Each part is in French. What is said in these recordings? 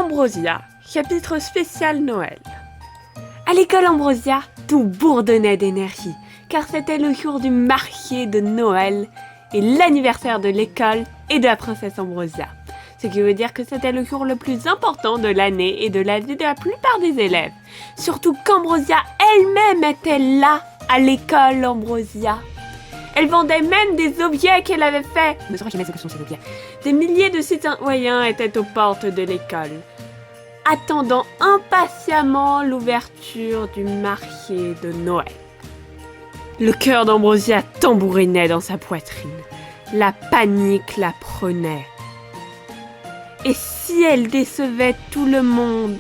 Ambrosia, chapitre spécial Noël. À l'école Ambrosia, tout bourdonnait d'énergie, car c'était le jour du marché de Noël et l'anniversaire de l'école et de la princesse Ambrosia. Ce qui veut dire que c'était le jour le plus important de l'année et de la vie de la plupart des élèves. Surtout qu'Ambrosia elle-même était là, à l'école Ambrosia. Elle vendait même des objets qu'elle avait faits. Ne saurais jamais ce que sont ces objets. Des milliers de citoyens étaient aux portes de l'école, attendant impatiemment l'ouverture du marché de Noël. Le cœur d'Ambrosia tambourinait dans sa poitrine. La panique la prenait. Et si elle décevait tout le monde?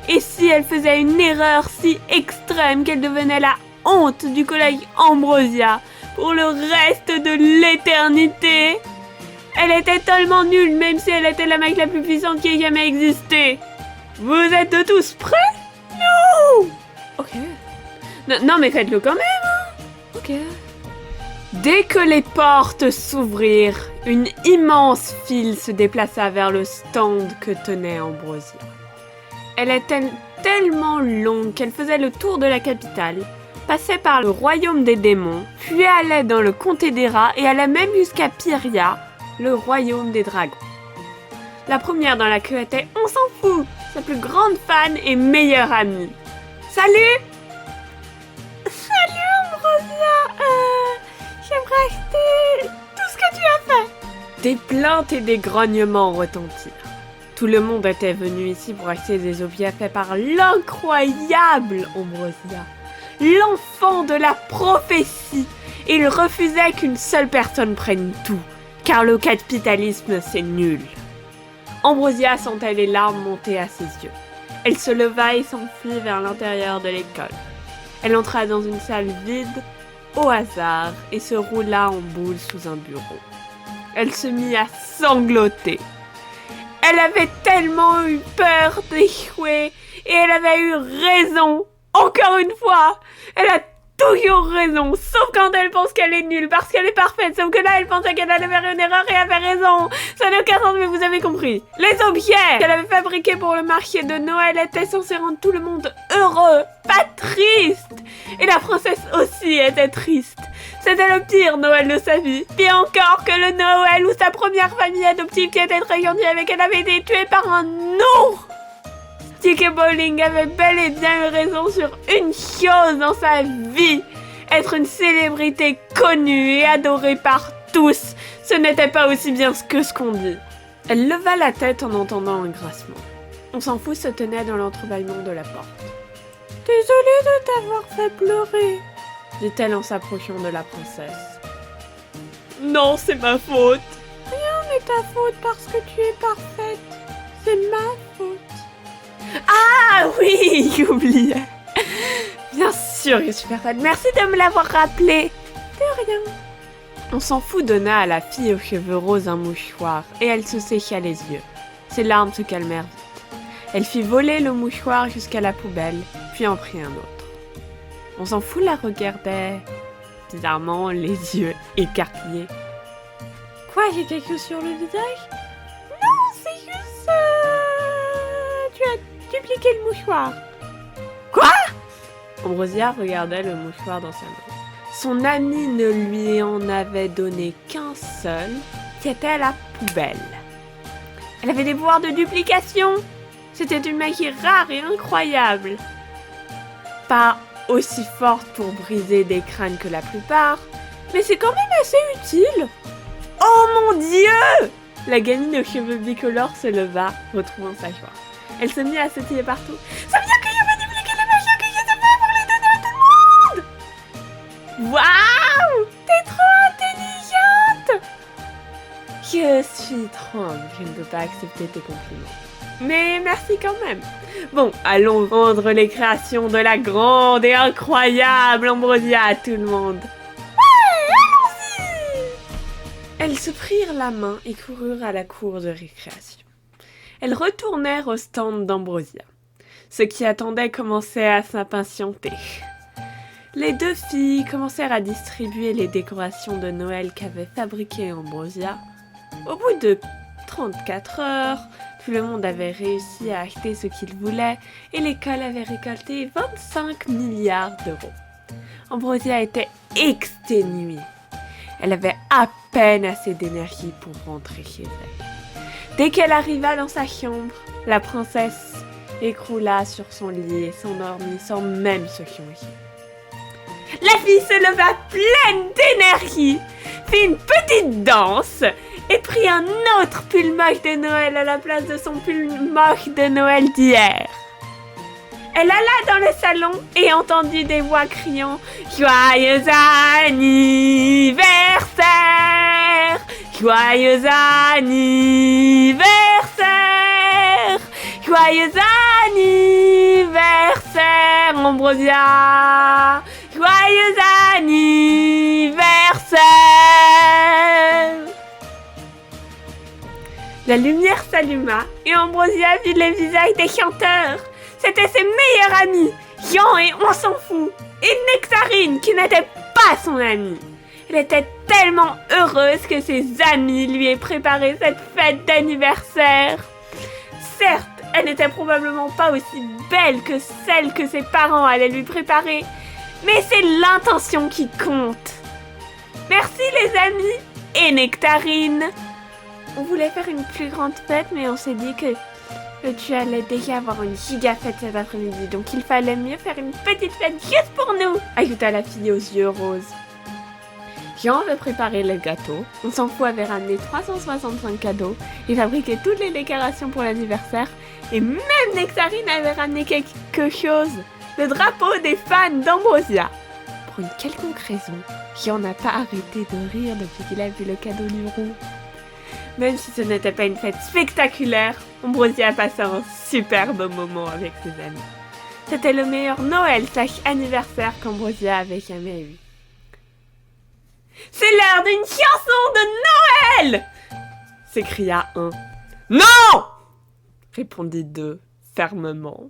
Et si elle faisait une erreur si extrême qu'elle devenait la honte du collège Ambrosia pour le reste de l'éternité? Elle était tellement nulle, même si elle était la mec la plus puissante qui ait jamais existé. Vous êtes tous prêts? Non! Ok. Non mais faites-le quand même, hein? Ok. Dès que les portes s'ouvrirent, une immense file se déplaça vers le stand que tenait Ambrosia. Elle était tellement longue qu'elle faisait le tour de la capitale, passait par le royaume des démons, puis allait dans le comté des rats et allait même jusqu'à Pyria, le royaume des dragons. La première dans la queue était On s'en fout, sa plus grande fan et meilleure amie. Salut! Salut Ambrosia! J'aimerais acheter tout ce que tu as fait. Des plaintes et des grognements retentirent. Tout le monde était venu ici pour acheter des objets faits par l'incroyable Ambrosia, l'enfant de la prophétie. Il refusait qu'une seule personne prenne tout, car le capitalisme c'est nul. Ambrosia sentait les larmes monter à ses yeux. Elle se leva et s'enfuit vers l'intérieur de l'école. Elle entra dans une salle vide, au hasard, et se roula en boule sous un bureau. Elle se mit à sangloter. Elle avait tellement eu peur d'échouer, et elle avait eu raison. Encore une fois, elle a toujours raison, sauf quand elle pense qu'elle est nulle, parce qu'elle est parfaite, sauf que là, elle pensait qu'elle allait faire une erreur et avait raison. Ça n'a aucun sens, mais vous avez compris. Les objets qu'elle avait fabriqués pour le marché de Noël étaient censés rendre tout le monde heureux, pas triste. Et la princesse aussi était triste. C'était le pire Noël de sa vie. Pire encore que le Noël où sa première famille adoptive qui était très gentille avec elle avait été tuée par un ours. J.K. Rowling avait bel et bien eu raison sur une chose dans sa vie. Être une célébrité connue et adorée par tous, ce n'était pas aussi bien que ce qu'on dit. Elle leva la tête en entendant un grincement. On s'en fout se tenait dans l'entrebâillement de la porte. « Désolée de t'avoir fait pleurer », dit-elle en s'approchant de la princesse. « Non, c'est ma faute. »« Rien n'est ta faute parce que tu es parfaite. C'est ma faute. » Ah oui, j'oubliais. Bien sûr, je suis parfaite. Merci de me l'avoir rappelé. De rien. On s'en fout donna à la fille aux cheveux roses un mouchoir et elle se sécha les yeux. Ses larmes se calmèrent vite. Elle fit voler le mouchoir jusqu'à la poubelle, puis en prit un autre. On s'en fout la regardait bizarrement, les yeux écarquillés. Quoi, j'ai quelque chose sur le visage? Non, c'est juste... Tu as dupliqué le mouchoir. Quoi? Ambrosia regardait le mouchoir dans sa main. Son amie ne lui en avait donné qu'un seul, qui était à la poubelle. Elle avait des pouvoirs de duplication. C'était une magie rare et incroyable. Pas aussi forte pour briser des crânes que la plupart, mais c'est quand même assez utile. Oh mon Dieu! La gamine aux cheveux bicolores se leva, retrouvant sa joie. Elle se mit à sautiller partout. Ça veut dire que je vais dupliquer la magie que je sais faire pour les donner à tout le monde! Waouh! T'es trop intelligente! Je suis trop... Je ne peux pas accepter tes compliments. Mais merci quand même. Bon, allons rendre les créations de la grande et incroyable Ambrosia à tout le monde. Ouais, allons-y! Elles se prirent la main et coururent à la cour de récréation. Elles retournèrent au stand d'Ambrosia. Ceux qui attendaient commençaient à s'impatienter. Les deux filles commencèrent à distribuer les décorations de Noël qu'avait fabriquées Ambrosia. Au bout de 34 heures, Tout le monde avait réussi à acheter ce qu'il voulait et l'école avait récolté 25 milliards d'euros. Ambrosia était exténuée. Elle avait à peine assez d'énergie pour rentrer chez elle. Dès qu'elle arriva dans sa chambre, la princesse écroula sur son lit et s'endormit sans même se changer. La fille se leva pleine d'énergie, fit une petite danse et prit un autre pull moche de Noël à la place de son pull moche de Noël d'hier. Elle alla dans le salon et entendit des voix criant « Joyeux anniversaire! Joyeux anniversaire! Joyeux anniversaire, Ambrosia! Joyeux anniversaire! » La lumière s'alluma et Ambrosia vit les visages des chanteurs. C'était ses meilleurs amis, Jean et on s'en fout, et Nectarine qui n'était pas son amie. Elle était tellement heureuse que ses amis lui aient préparé cette fête d'anniversaire. Certes, elle n'était probablement pas aussi belle que celle que ses parents allaient lui préparer, mais c'est l'intention qui compte. Merci les amis et Nectarine. On voulait faire une plus grande fête, mais on s'est dit que tu allais déjà avoir une giga fête cet après-midi, donc il fallait mieux faire une petite fête juste pour nous, ajouta la fille aux yeux roses. Jean avait préparé le gâteau, on s'en fout avait ramené 365 cadeaux et fabriqué toutes les décorations pour l'anniversaire, et même Nectarine avait ramené quelque chose, le drapeau des fans d'Ambrosia. Pour une quelconque raison, Jean n'a pas arrêté de rire depuis qu'il a vu le cadeau du roux. Même si ce n'était pas une fête spectaculaire, Ambrosia passait un superbe moment avec ses amis. C'était le meilleur Noël/anniversaire qu'Ambrosia avait jamais eu. C'est l'heure d'une chanson de Noël! S'écria un. Non! Répondit deux fermement.